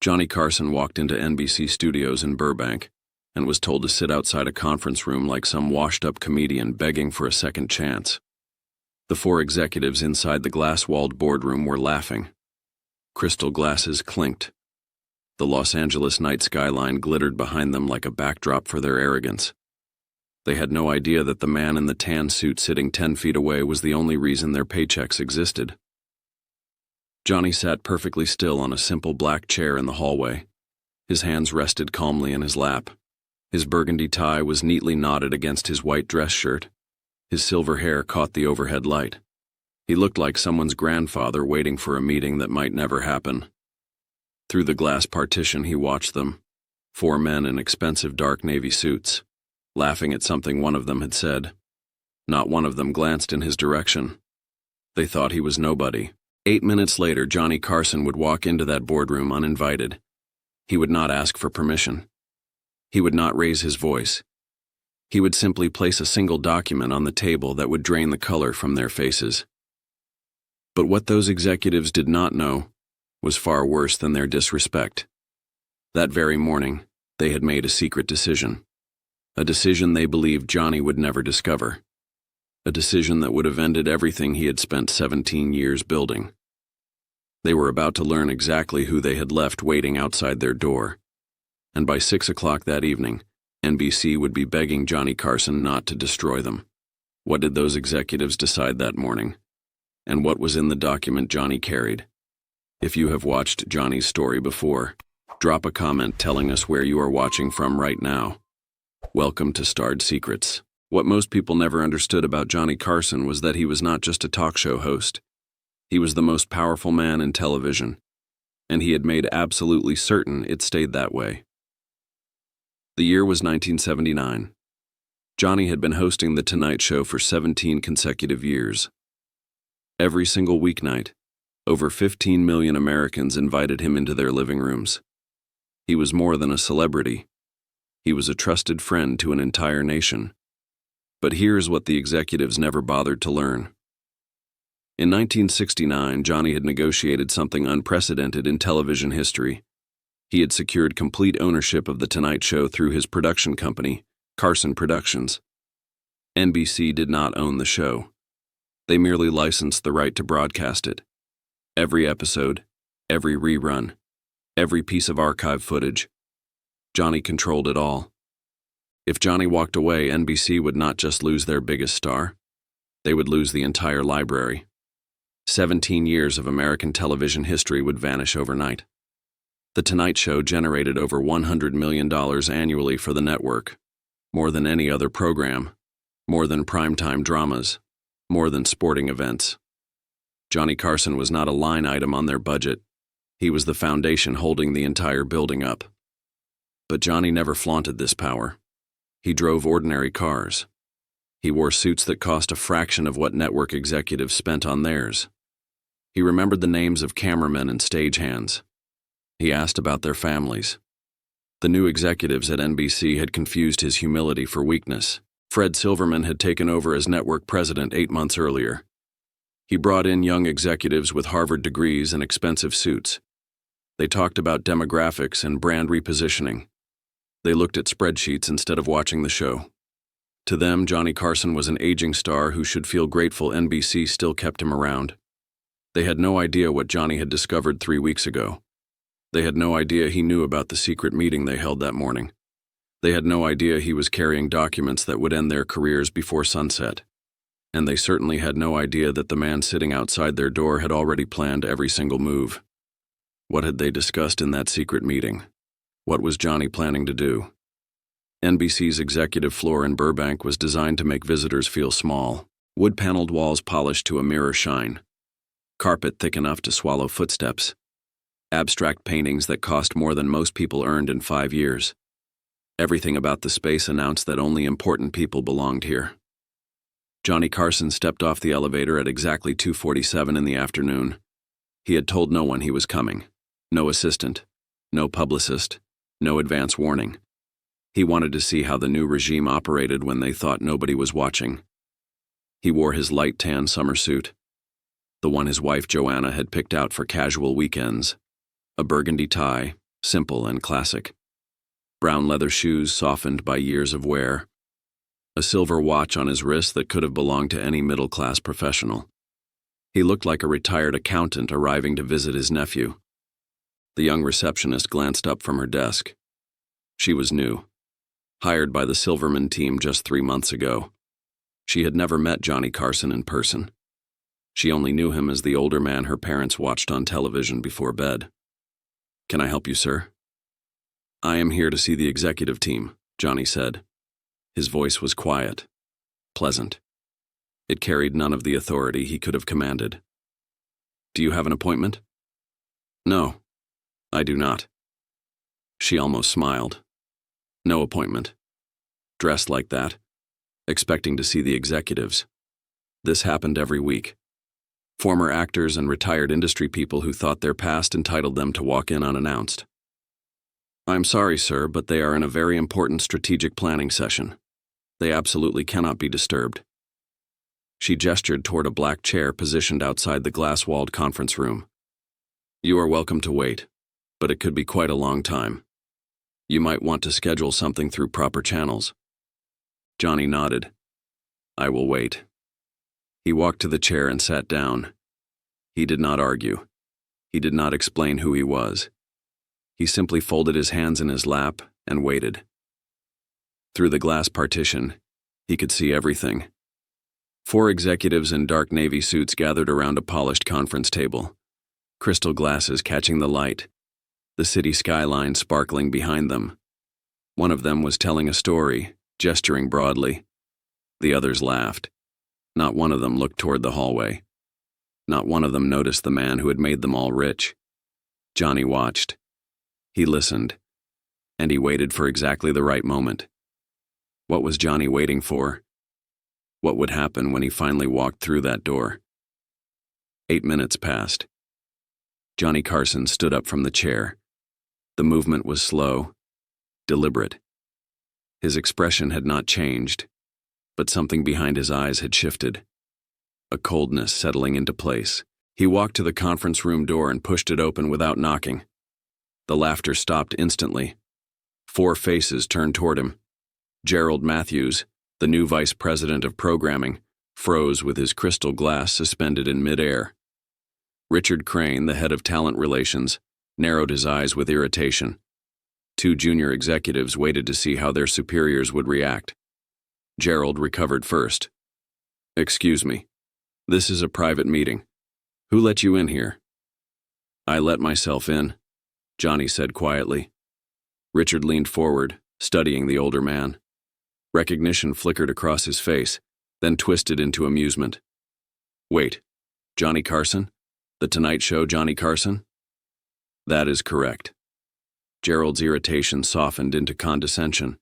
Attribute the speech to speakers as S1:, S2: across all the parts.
S1: Johnny Carson walked into NBC studios in Burbank and was told to sit outside a conference room like some washed-up comedian begging for a second chance. The four executives inside the glass-walled boardroom were laughing. Crystal glasses clinked. The Los Angeles night skyline glittered behind them like a backdrop for their arrogance. They had no idea that the man in the tan suit sitting 10 feet away was the only reason their paychecks existed. Johnny sat perfectly still on a simple black chair in the hallway. His hands rested calmly in his lap. His burgundy tie was neatly knotted against his white dress shirt. His silver hair caught the overhead light. He looked like someone's grandfather waiting for a meeting that might never happen. Through the glass partition he watched them, four men in expensive dark navy suits, laughing at something one of them had said. Not one of them glanced in his direction. They thought he was nobody. 8 minutes later, Johnny Carson would walk into that boardroom uninvited. He would not ask for permission. He would not raise his voice. He would simply place a single document on the table that would drain the color from their faces. But what those executives did not know was far worse than their disrespect. That very morning, they had made a secret decision. A decision they believed Johnny would never discover. A decision that would have ended everything he had spent 17 years building. They were about to learn exactly who they had left waiting outside their door. And by 6 o'clock that evening, NBC would be begging Johnny Carson not to destroy them. What did those executives decide that morning? And what was in the document Johnny carried? If you have watched Johnny's story before, drop a comment telling us where you are watching from right now. Welcome to Starred Secrets. What most people never understood about Johnny Carson was that he was not just a talk show host. He was the most powerful man in television, and he had made absolutely certain it stayed that way. The year was 1979. Johnny had been hosting The Tonight Show for 17 consecutive years. Every single weeknight, over 15 million Americans invited him into their living rooms. He was more than a celebrity. He was a trusted friend to an entire nation. But here's what the executives never bothered to learn. In 1969, Johnny had negotiated something unprecedented in television history. He had secured complete ownership of The Tonight Show through his production company, Carson Productions. NBC did not own the show. They merely licensed the right to broadcast it. Every episode, every rerun, every piece of archive footage. Johnny controlled it all. If Johnny walked away, NBC would not just lose their biggest star. They would lose the entire library. 17 years of American television history would vanish overnight. The Tonight Show generated over $100 million annually for the network, more than any other program, more than primetime dramas, more than sporting events. Johnny Carson was not a line item on their budget. He was the foundation holding the entire building up. But Johnny never flaunted this power. He drove ordinary cars. He wore suits that cost a fraction of what network executives spent on theirs. He remembered the names of cameramen and stagehands. He asked about their families. The new executives at NBC had confused his humility for weakness. Fred Silverman had taken over as network president 8 months earlier. He brought in young executives with Harvard degrees and expensive suits. They talked about demographics and brand repositioning. They looked at spreadsheets instead of watching the show. To them, Johnny Carson was an aging star who should feel grateful NBC still kept him around. They had no idea what Johnny had discovered 3 weeks ago. They had no idea he knew about the secret meeting they held that morning. They had no idea he was carrying documents that would end their careers before sunset. And they certainly had no idea that the man sitting outside their door had already planned every single move. What had they discussed in that secret meeting? What was Johnny planning to do? NBC's executive floor in Burbank was designed to make visitors feel small. Wood-paneled walls polished to a mirror shine. Carpet thick enough to swallow footsteps. Abstract paintings that cost more than most people earned in 5 years. Everything about the space announced that only important people belonged here. Johnny Carson stepped off the elevator at exactly 2:47 in the afternoon. He had told no one he was coming. No assistant, no publicist, no advance warning. He wanted to see how the new regime operated when they thought nobody was watching. He wore his light tan summer suit, the one his wife Joanna had picked out for casual weekends, a burgundy tie, simple and classic. Brown leather shoes softened by years of wear. A silver watch on his wrist that could have belonged to any middle-class professional. He looked like a retired accountant arriving to visit his nephew. The young receptionist glanced up from her desk. She was new, hired by the Silverman team just 3 months ago. She had never met Johnny Carson in person. She only knew him as the older man her parents watched on television before bed. "Can I help you, sir?" "I am here to see the executive team," Johnny said. His voice was quiet, pleasant. It carried none of the authority he could have commanded. "Do you have an appointment?" "No, I do not." She almost smiled. No appointment. Dressed like that, expecting to see the executives. This happened every week. Former actors and retired industry people who thought their past entitled them to walk in unannounced. "I'm sorry, sir, but they are in a very important strategic planning session. They absolutely cannot be disturbed." She gestured toward a black chair positioned outside the glass-walled conference room. "You are welcome to wait, but it could be quite a long time. You might want to schedule something through proper channels." Johnny nodded. "I will wait." He walked to the chair and sat down. He did not argue. He did not explain who he was. He simply folded his hands in his lap and waited. Through the glass partition, he could see everything. 4 executives in dark navy suits gathered around a polished conference table, crystal glasses catching the light, the city skyline sparkling behind them. One of them was telling a story, gesturing broadly. The others laughed. Not one of them looked toward the hallway. Not one of them noticed the man who had made them all rich. Johnny watched. He listened. And he waited for exactly the right moment. What was Johnny waiting for? What would happen when he finally walked through that door? 8 minutes passed. Johnny Carson stood up from the chair. The movement was slow, deliberate. His expression had not changed, but something behind his eyes had shifted. A coldness settling into place. He walked to the conference room door and pushed it open without knocking. The laughter stopped instantly. 4 faces turned toward him. Gerald Matthews, the new vice president of programming, froze with his crystal glass suspended in midair. Richard Crane, the head of talent relations, narrowed his eyes with irritation. 2 junior executives waited to see how their superiors would react. Gerald recovered first. "Excuse me. This is a private meeting. Who let you in here?" "I let myself in," Johnny said quietly. Richard leaned forward, studying the older man. Recognition flickered across his face, then twisted into amusement. "Wait, Johnny Carson? The Tonight Show Johnny Carson?" "That is correct." Gerald's irritation softened into condescension.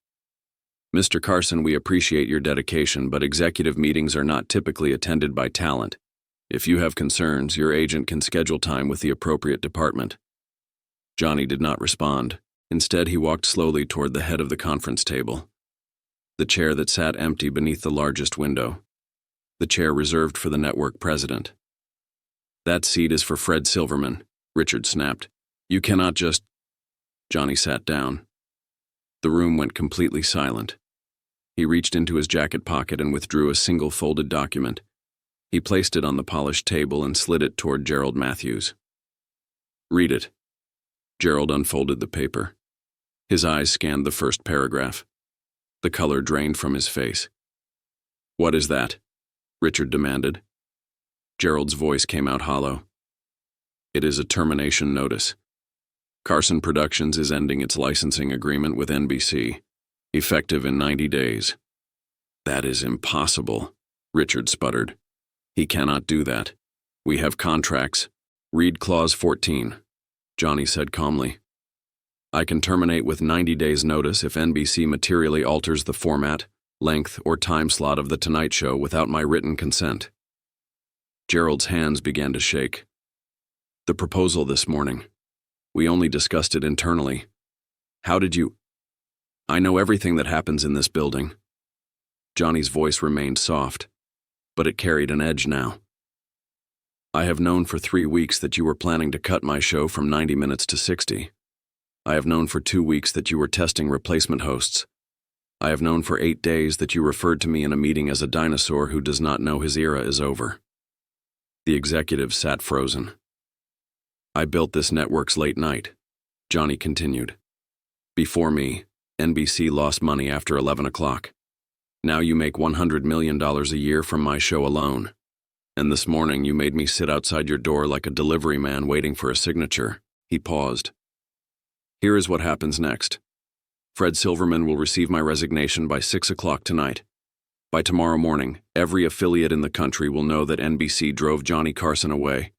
S1: "Mr. Carson, we appreciate your dedication, but executive meetings are not typically attended by talent. If you have concerns, your agent can schedule time with the appropriate department." Johnny did not respond. Instead, he walked slowly toward the head of the conference table. The chair that sat empty beneath the largest window. The chair reserved for the network president. "That seat is for Fred Silverman," Richard snapped. "You cannot just—" Johnny sat down. The room went completely silent. He reached into his jacket pocket and withdrew a single folded document. He placed it on the polished table and slid it toward Gerald Matthews. "Read it." Gerald unfolded the paper. His eyes scanned the first paragraph. The color drained from his face. "What is that?" Richard demanded. Gerald's voice came out hollow. "It is a termination notice. Carson Productions is ending its licensing agreement with NBC, effective in 90 days. "That is impossible," Richard sputtered. "He cannot do that. We have contracts. Read Clause 14, Johnny said calmly. "I can terminate with 90 days' notice if NBC materially alters the format, length, or time slot of The Tonight Show without my written consent." Gerald's hands began to shake. "The proposal this morning. We only discussed it internally. How did you—" "I know everything that happens in this building." Johnny's voice remained soft, but it carried an edge now. "I have known for 3 weeks that you were planning to cut my show from 90 minutes to 60. I have known for 2 weeks that you were testing replacement hosts. I have known for 8 days that you referred to me in a meeting as a dinosaur who does not know his era is over." The executive sat frozen. "I built this network's late night," Johnny continued. "Before me, NBC lost money after 11 o'clock. Now you make $100 million a year from my show alone. And this morning you made me sit outside your door like a delivery man waiting for a signature." He paused. "Here is what happens next. Fred Silverman will receive my resignation by 6 o'clock tonight. By tomorrow morning, every affiliate in the country will know that NBC drove Johnny Carson away.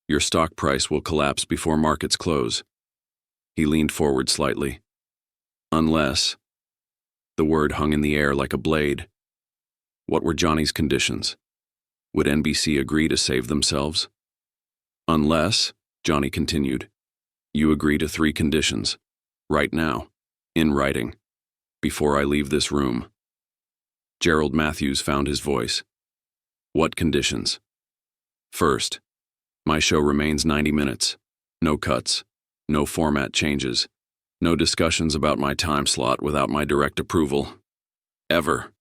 S1: Your stock price will collapse before markets close." He leaned forward slightly. "Unless..." The word hung in the air like a blade. What were Johnny's conditions? Would NBC agree to save themselves? "Unless," Johnny continued, "you agree to 3 conditions. Right now. In writing. Before I leave this room." Gerald Matthews found his voice. "What conditions?" "First, my show remains 90 minutes. No cuts. No format changes. No discussions about my time slot without my direct approval. Ever."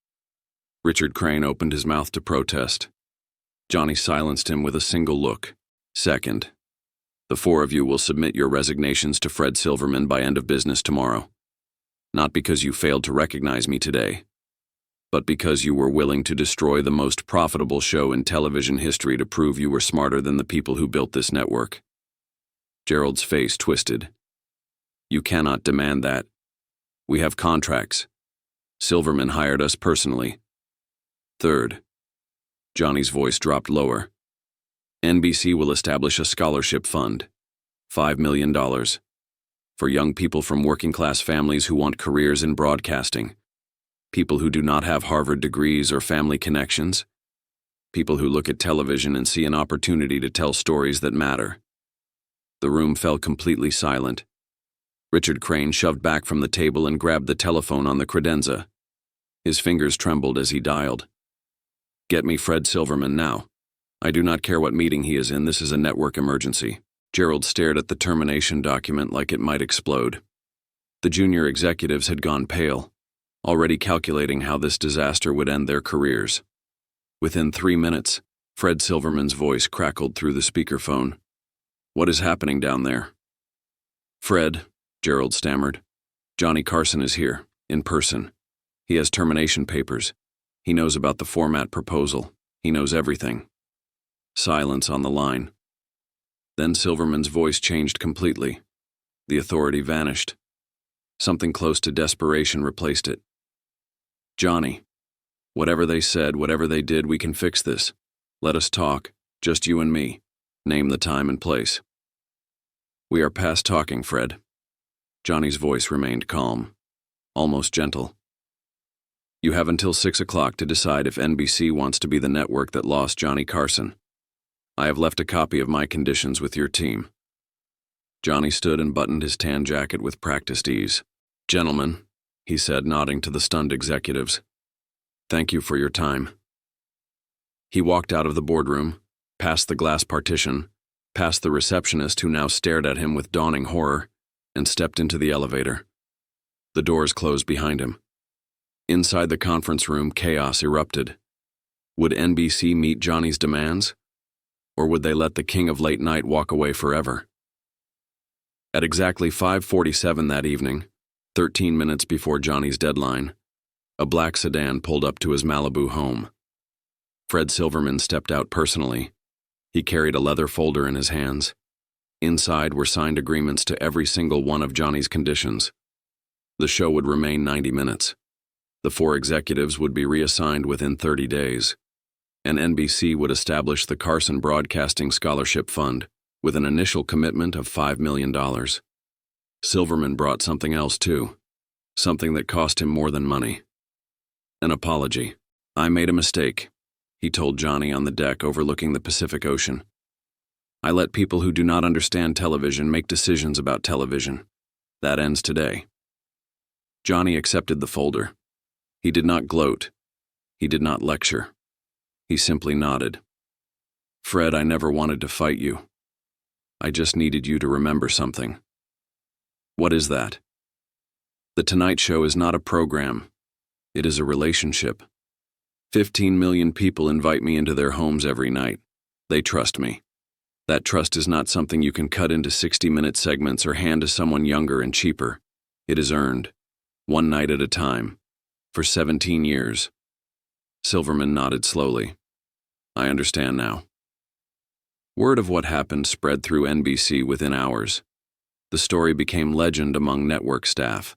S1: Richard Crane opened his mouth to protest. Johnny silenced him with a single look. "Second, the 4 of you will submit your resignations to Fred Silverman by end of business tomorrow. Not because you failed to recognize me today, but because you were willing to destroy the most profitable show in television history to prove you were smarter than the people who built this network." Gerald's face twisted. "You cannot demand that. We have contracts. Silverman hired us personally. Third," Johnny's voice dropped lower, "NBC will establish a scholarship fund, $5 million, for young people from working-class families who want careers in broadcasting. People who do not have Harvard degrees or family connections. People who look at television and see an opportunity to tell stories that matter." The room fell completely silent. Richard Crane shoved back from the table and grabbed the telephone on the credenza. His fingers trembled as he dialed. "Get me Fred Silverman now. I do not care what meeting he is in, this is a network emergency." Gerald stared at the termination document like it might explode. The junior executives had gone pale, already calculating how this disaster would end their careers. Within 3 minutes, Fred Silverman's voice crackled through the speakerphone. "What is happening down there?" "Fred," Gerald stammered, "Johnny Carson is here, in person. He has termination papers. He knows about the format proposal. He knows everything." Silence on the line. Then Silverman's voice changed completely. The authority vanished. Something close to desperation replaced it. "Johnny, whatever they said, whatever they did, we can fix this. Let us talk, just you and me. Name the time and place." "We are past talking, Fred." Johnny's voice remained calm, almost gentle. "You have until 6 o'clock to decide if NBC wants to be the network that lost Johnny Carson. I have left a copy of my conditions with your team." Johnny stood and buttoned his tan jacket with practiced ease. "Gentlemen," he said, nodding to the stunned executives, "thank you for your time." He walked out of the boardroom, past the glass partition, past the receptionist who now stared at him with dawning horror, and stepped into the elevator. The doors closed behind him. Inside the conference room, chaos erupted. Would NBC meet Johnny's demands? Or would they let the king of late night walk away forever? At exactly 5:47 that evening, 13 minutes before Johnny's deadline, a black sedan pulled up to his Malibu home. Fred Silverman stepped out personally. He carried a leather folder in his hands. Inside were signed agreements to every single one of Johnny's conditions. The show would remain 90 minutes. The 4 executives would be reassigned within 30 days. And NBC would establish the Carson Broadcasting Scholarship Fund with an initial commitment of $5 million. Silverman brought something else too, something that cost him more than money. An apology. "I made a mistake," he told Johnny on the deck overlooking the Pacific Ocean. "I let people who do not understand television make decisions about television. That ends today." Johnny accepted the folder. He did not gloat. He did not lecture. He simply nodded. "Fred, I never wanted to fight you. I just needed you to remember something. What is that? The Tonight Show is not a program. It is a relationship. 15 million people invite me into their homes every night. They trust me. That trust is not something you can cut into 60-minute segments or hand to someone younger and cheaper. It is earned, one night at a time, for 17 years. Silverman nodded slowly. I understand now. Word of what happened spread through NBC within hours. The story became legend among network staff.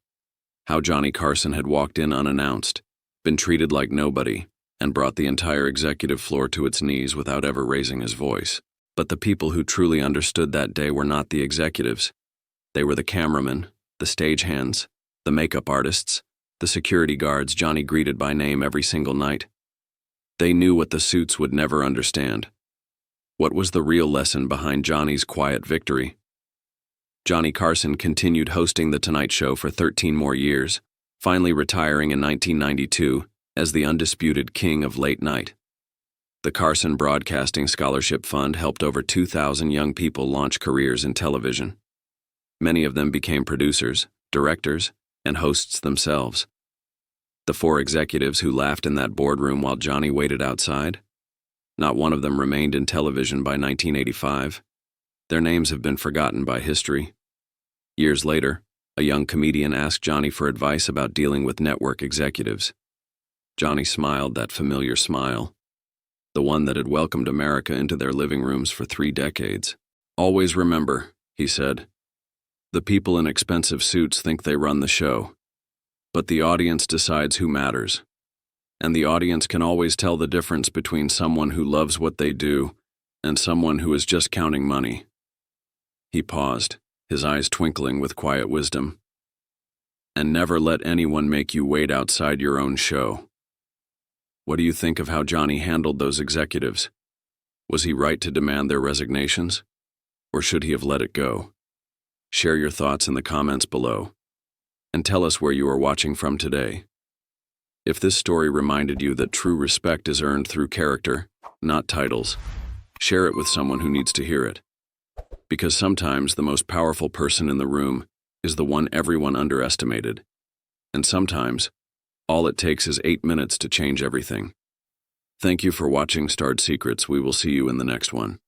S1: How Johnny Carson had walked in unannounced, been treated like nobody, and brought the entire executive floor to its knees without ever raising his voice. But the people who truly understood that day were not the executives. They were the cameramen, the stagehands, the makeup artists, the security guards Johnny greeted by name every single night. They knew what the suits would never understand. What was the real lesson behind Johnny's quiet victory? Johnny Carson continued hosting The Tonight Show for 13 more years, finally retiring in 1992 as the undisputed king of late night. The Carson Broadcasting Scholarship Fund helped over 2,000 young people launch careers in television. Many of them became producers, directors, and hosts themselves. The 4 executives who laughed in that boardroom while Johnny waited outside, not one of them remained in television by 1985. Their names have been forgotten by history. Years later, a young comedian asked Johnny for advice about dealing with network executives. Johnny smiled that familiar smile, the one that had welcomed America into their living rooms for 3 decades. Always remember, he said, the people in expensive suits think they run the show, but the audience decides who matters. And the audience can always tell the difference between someone who loves what they do and someone who is just counting money. He paused, his eyes twinkling with quiet wisdom. And never let anyone make you wait outside your own show. What do you think of how Johnny handled those executives? Was he right to demand their resignations? Or should he have let it go? Share your thoughts in the comments below. And tell us where you are watching from today. If this story reminded you that true respect is earned through character, not titles, share it with someone who needs to hear it. Because sometimes the most powerful person in the room is the one everyone underestimated. And sometimes, all it takes is 8 minutes to change everything. Thank you for watching Starred Secrets. We will see you in the next one.